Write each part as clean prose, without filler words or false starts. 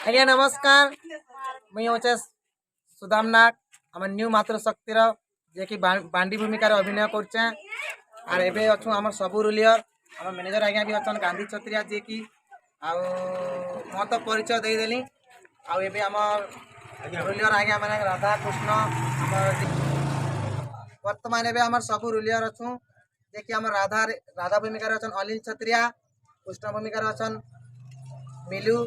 आज्ञा नमस्कार। मुई होचे सुदाम नाग आम न्यू मातृशक्तिर जे कि बांडी भूमिकार अभिनय करचे और एबे अच्छु आम सबू रुलियर आम मैनेजर आज्ञा भी अच्छा गांधी छत्रिया जे कि मत परिचय देदेली आबे आम रुलियर आज्ञा मैंने राधा कृष्ण वर्तमान एबे आम सबू रुलियर अच्छु जे कि आम राधा राधा भूमिकार अच्छा अनिल छत्रिया, कृष्ण भूमिकार अच्छा मिलू,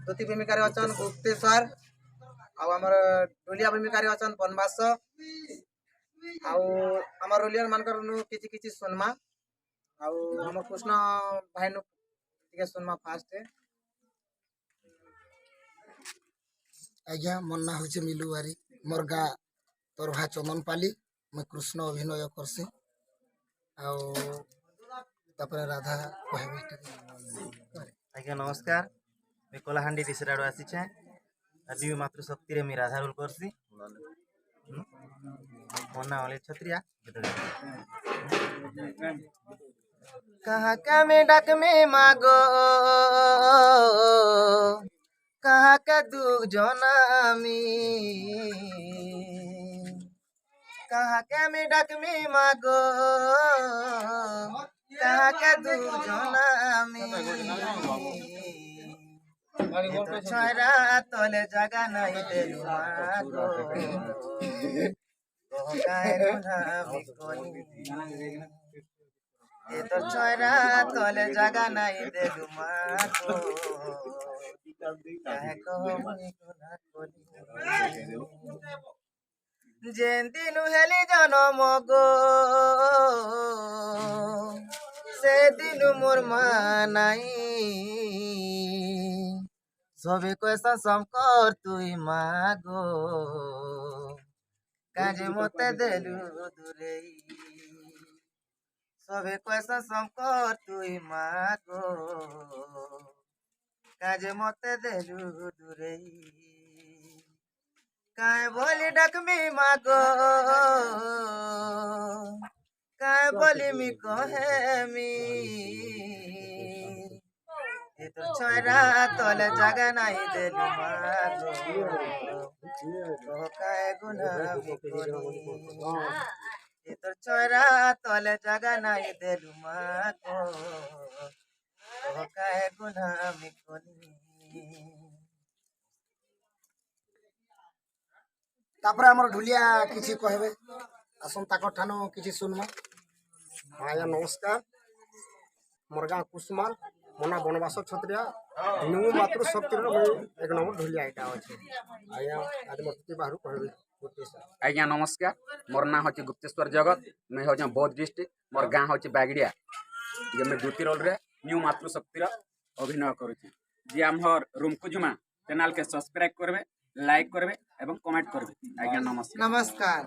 द्वितीय भूमिकार अच्छा गुप्तेश्वर आमर ढोलिया भूमिकार अच्छा बनवास आम रोलियर मानकर किछि किछि सुनमा आम कृष्ण भाई नु टिके सुनमा फास्ट है। आज्ञा मोर ना हूँ मिलू बारी मोर गाँ तोरभा चंदन पाली मैं कृष्ण अभिनय करसी आपर राधा कहे। आज्ञा नमस्कार। मैं कोलाहांडी दिशराड़ू आसीचे आज भी मातृशक्ति रे मैं राधा रोल करसी। मोर ना अनिल छत्रिया। कहाँ का में डाक में मागो कहाँ का दुख जनामी कहाँ का में डाक में मागो कहाँ का दुख जनामी छोरा तोले जगह नहीं दे मागो ये तो छोरा तोले जगह नहीं दे मागो कहे कहो मुई गुना कोली जेन दिन हेली जनम गो से दिन मोर मानाई सबे कैसा संकर तुई मागो काजे मते देलु दूरे सबे कैसा संकर तुई मागो काजे मते देलु दूरे काय बोली डकमी मागो काय बोली मी कहे मी ये तो छोरा तोले जगह नहीं देलु मागो कहो काय गुना मी कोनी ये तो छोरा तोले जगह नहीं देलु मागो कहो काय गुना मी कोनी। तापर आमर ढुलिया किछि कहबे आसन ताकर ठानो किछि सुनमा। आज्ञा नमस्कार। मोर गाँ कुसमाल मोना बनवास छत्रिया न्यू मातृशक्ति एक नंबर ढुलिया एटा अच्छे। आज्ञा आज मोर बाहर कहबे। आज्ञा नमस्कार। मोर ना हूँ गुप्तेश्वर जगत मैं हूँ बौद्ध डिस्ट्रिक्ट मोर गाँ हूँ बागड़िया जे मैं द्वितीय रोल रे न्यू मातृशक्तिर अभिनय करुँची जी आमर रूमकुजुमा चैनल के सब्सक्राइब करबे लाइक करबे एवं कमेंट करबे। आज्ञा नमस्कार। नमस्कार।